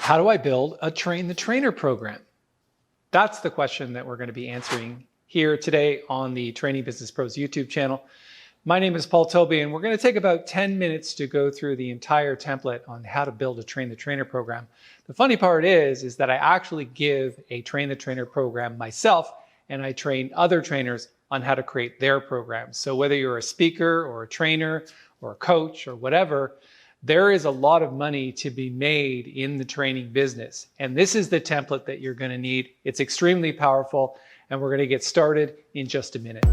How do I build a train the trainer program? That's the question that we're going to be answering here today on the Training Business Pros YouTube channel. My name is Paul Tobey, and we're going to take about 10 minutes to go through the entire template on how to build a Train the Trainer program. The funny part is that I actually give a Train the Trainer program myself, and I train other trainers on how to create their programs. So whether you're a speaker or a trainer or a coach or whatever, there is a lot of money to be made in the training business. And this is the template that you're going to need. It's extremely powerful, and we're going to get started in just a minute.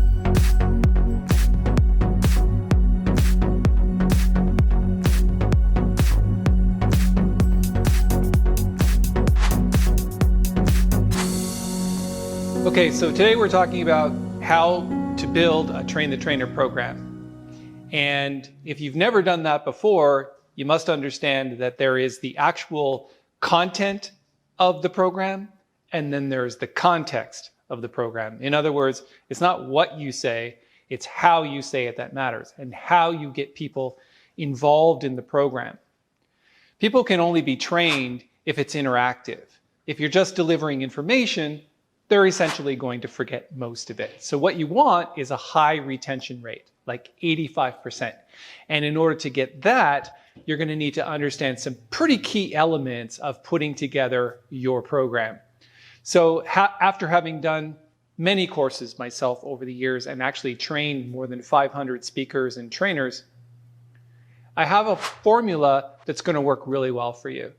Okay, so today we're talking about how to build a Train the Trainer program. And if you've never done that before, you must understand that there is the actual content of the program, and then there's the context of the program. In other words, it's not what you say, it's how you say it that matters, and how you get people involved in the program. People can only be trained if it's interactive. If you're just delivering information, they're essentially going to forget most of it. So what you want is a high retention rate, like 85%. And in order to get that, you're going to need to understand some pretty key elements of putting together your program. So after having done many courses myself over the years and actually trained more than 500 speakers and trainers, I have a formula that's going to work really well for you.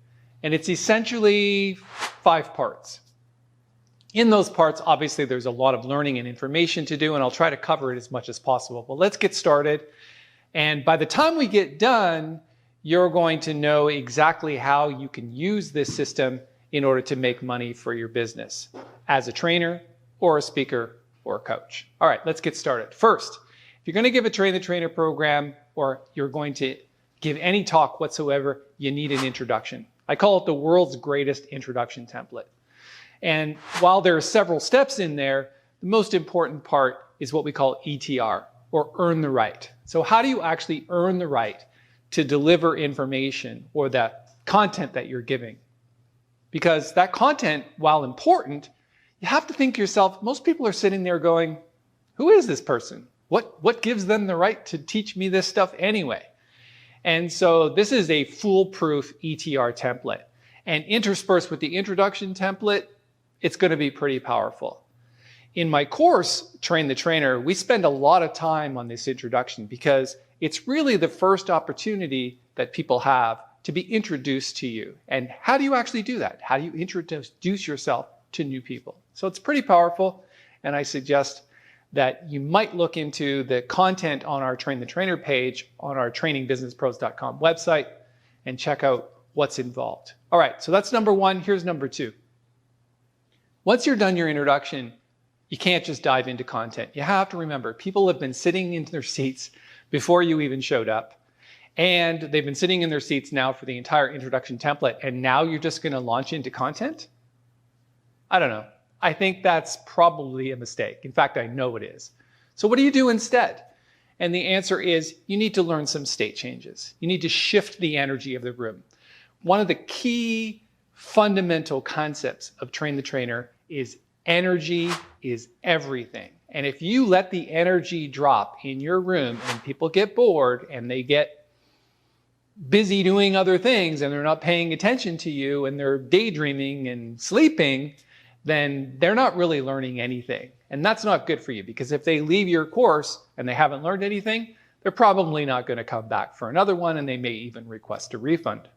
And it's essentially 5 parts. In those parts, obviously, there's a lot of learning and information to do, and I'll try to cover it as much as possible. But let's get started. And by the time we get done, you're going to know exactly how you can use this system in order to make money for your business as a trainer or a speaker or a coach. All right, let's get started. First, if you're going to give a Train the Trainer program or you're going to give any talk whatsoever, you need an introduction. I call it the world's greatest introduction template. And while there are several steps in there, the most important part is what we call ETR, or earn the right. So how do you actually earn the right to deliver information or the content that you're giving? Because that content, while important, you have to think to yourself, most people are sitting there going, who is this person? What gives them the right to teach me this stuff anyway? And so this is a foolproof ETR template. And interspersed with the introduction template, it's going to be pretty powerful. In my course, Train the Trainer, we spend a lot of time on this introduction because it's really the first opportunity that people have to be introduced to you. And how do you actually do that? How do you introduce yourself to new people? So it's pretty powerful, and I suggest that you might look into the content on our Train the Trainer page on our trainingbusinesspros.com website and check out what's involved. All right, so that's number 1. Here's number 2. Once you're done your introduction, you can't just dive into content. You have to remember, people have been sitting in their seats before you even showed up, and they've been sitting in their seats now for the entire introduction template, and now you're just going to launch into content? I don't know. I think that's probably a mistake. In fact, I know it is. So what do you do instead? And the answer is you need to learn some state changes. You need to shift the energy of the room. One of the key fundamental concepts of Train the Trainer is energy is everything. And if you let the energy drop in your room and people get bored and they get busy doing other things and they're not paying attention to you and they're daydreaming and sleeping, then they're not really learning anything. And that's not good for you, because if they leave your course and they haven't learned anything, they're probably not going to come back for another one, and they may even request a refund.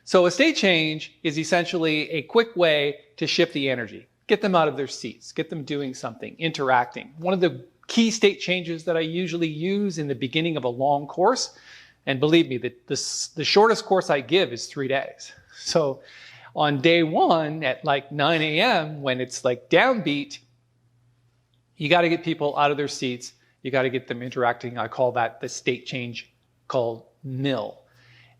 So a state change is essentially a quick way to shift the energy, get them out of their seats, get them doing something, interacting. One of the key state changes that I usually use in the beginning of a long course, and believe me, the shortest course I give is 3 days. So on day 1 at like 9 a.m. when it's like downbeat, you got to get people out of their seats. You got to get them interacting. I call that the state change called mill.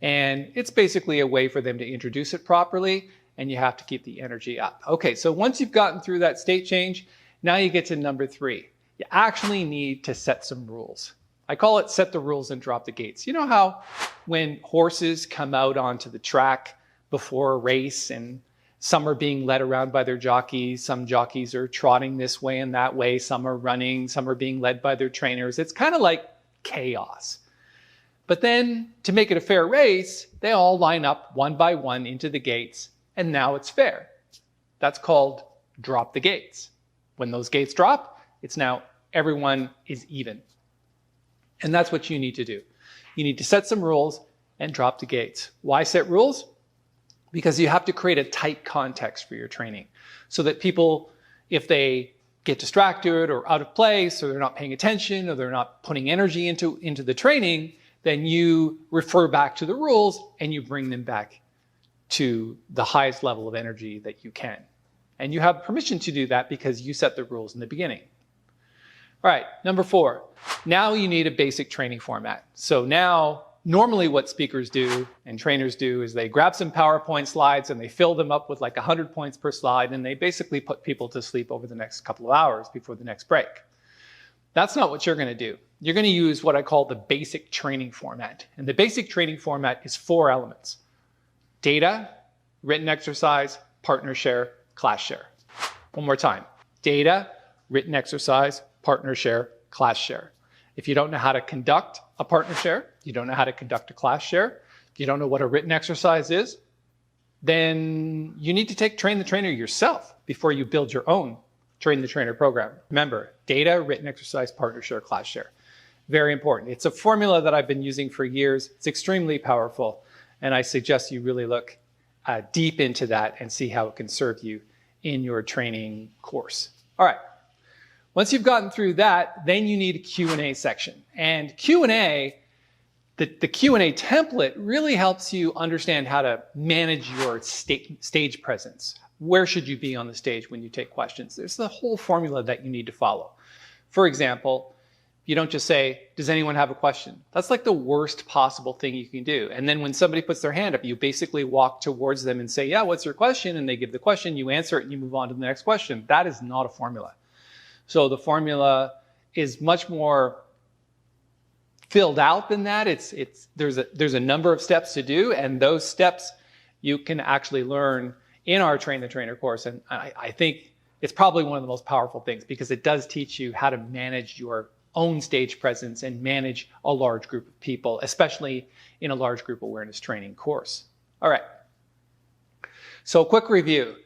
And it's basically a way for them to introduce it properly, and you have to keep the energy up. Okay, so once you've gotten through that state change, now you get to number 3. You actually need to set some rules. I call it set the rules and drop the gates. You know how when horses come out onto the track before a race and some are being led around by their jockeys, some jockeys are trotting this way and that way, some are running, some are being led by their trainers. It's kind of like chaos. But then to make it a fair race, they all line up one by one into the gates, and now it's fair. That's called drop the gates. When those gates drop, it's now everyone is even. And that's what you need to do. You need to set some rules and drop the gates. Why set rules? Because you have to create a tight context for your training so that people, if they get distracted or out of place or they're not paying attention or they're not putting energy into the training, then you refer back to the rules and you bring them back to the highest level of energy that you can. And you have permission to do that because you set the rules in the beginning. All right, number 4. Now you need a basic training format. So now, normally what speakers do and trainers do is they grab some PowerPoint slides and they fill them up with like 100 points per slide, and they basically put people to sleep over the next couple of hours before the next break. That's not what you're going to do. You're going to use what I call the basic training format. And the basic training format is 4 elements: data, written exercise, partner share, class share. One more time: data, written exercise, partner share, class share. If you don't know how to conduct a partner share, you don't know how to conduct a class share, you don't know what a written exercise is, then you need to train the trainer yourself before you build your own train the trainer program. Remember, data, written exercise, partner share, class share. Very important. It's a formula that I've been using for years. It's extremely powerful, and I suggest you really look deep into that and see how it can serve you in your training course. All right. Once you've gotten through that, then you need a Q&A section. And Q&A, the Q&A template really helps you understand how to manage your stage presence. Where should you be on the stage when you take questions? There's the whole formula that you need to follow. For example, you don't just say, does anyone have a question? That's like the worst possible thing you can do. And then when somebody puts their hand up, you basically walk towards them and say, yeah, what's your question? And they give the question, you answer it, and you move on to the next question. That is not a formula. So the formula is much more filled out than that. There's a number of steps to do, and those steps you can actually learn in our Train the Trainer course. And I think it's probably one of the most powerful things because it does teach you how to manage your own stage presence and manage a large group of people, especially in a large group awareness training course. All right. So quick review: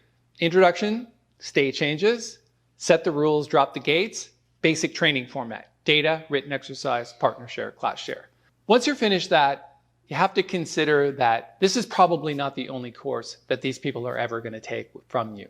introduction, stage changes, set the rules, drop the gates, basic training format: data, written exercise, partner share, class share. Once you're finished that, you have to consider that this is probably not the only course that these people are ever going to take from you.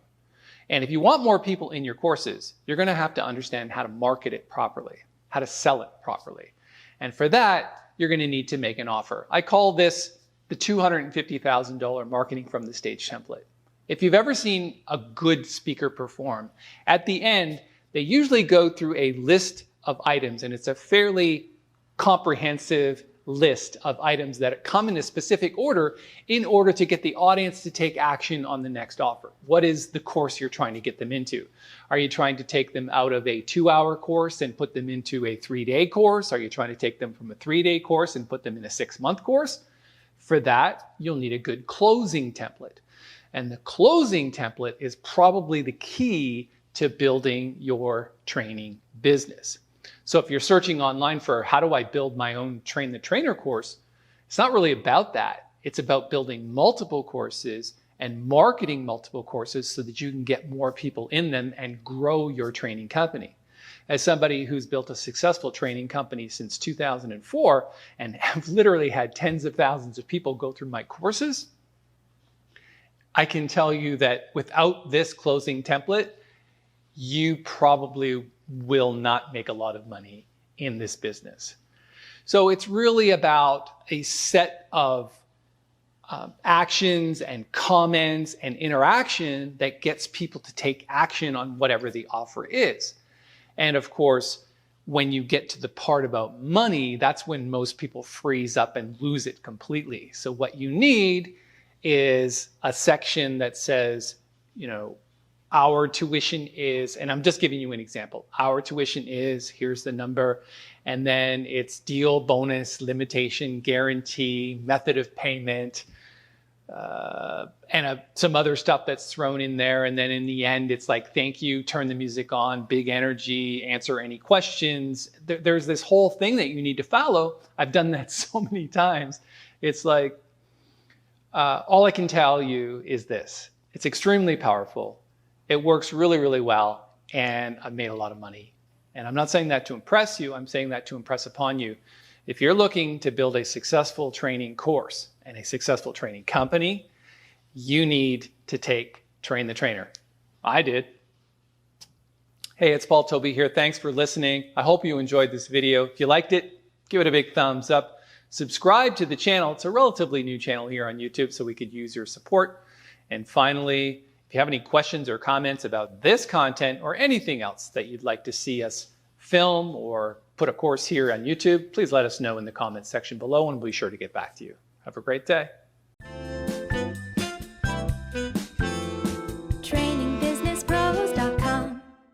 And if you want more people in your courses, you're going to have to understand how to market it properly, how to sell it properly. And for that, you're going to need to make an offer. I call this the $250,000 marketing from the stage template. If you've ever seen a good speaker perform, at the end, they usually go through a list of items, and it's a fairly comprehensive list of items that come in a specific order in order to get the audience to take action on the next offer. What is the course you're trying to get them into? Are you trying to take them out of a 2-hour course and put them into a 3-day course? Are you trying to take them from a 3-day course and put them in a 6-month course? For that, you'll need a good closing template. And the closing template is probably the key to building your training business. So if you're searching online for how do I build my own Train the Trainer course, it's not really about that. It's about building multiple courses and marketing multiple courses so that you can get more people in them and grow your training company. As somebody who's built a successful training company since 2004 and have literally had tens of thousands of people go through my courses, I can tell you that without this closing template, you probably will not make a lot of money in this business. So it's really about a set of actions and comments and interaction that gets people to take action on whatever the offer is. And of course, when you get to the part about money, that's when most people freeze up and lose it completely. So what you need is a section that says, you know, our tuition is, and I'm just giving you an example, our tuition is, here's the number, And then it's deal, bonus, limitation, guarantee, method of payment, and some other stuff that's thrown in there. And then in the end, it's like, thank you, turn the music on, big energy, answer any questions. There's this whole thing that you need to follow. I've done that so many times. It's like, all I can tell you is this. It's extremely powerful. It works really, really well. And I've made a lot of money. And I'm not saying that to impress you. I'm saying that to impress upon you. If you're looking to build a successful training course and a successful training company, you need to take Train the Trainer. I did. Hey, it's Tobey here. Thanks for listening. I hope you enjoyed this video. If you liked it, give it a big thumbs up. Subscribe to the channel. It's a relatively new channel here on YouTube, so we could use your support. And finally, if you have any questions or comments about this content or anything else that you'd like to see us film or put a course here on YouTube, please let us know in the comments section below and we'll be sure to get back to you. Have a great day.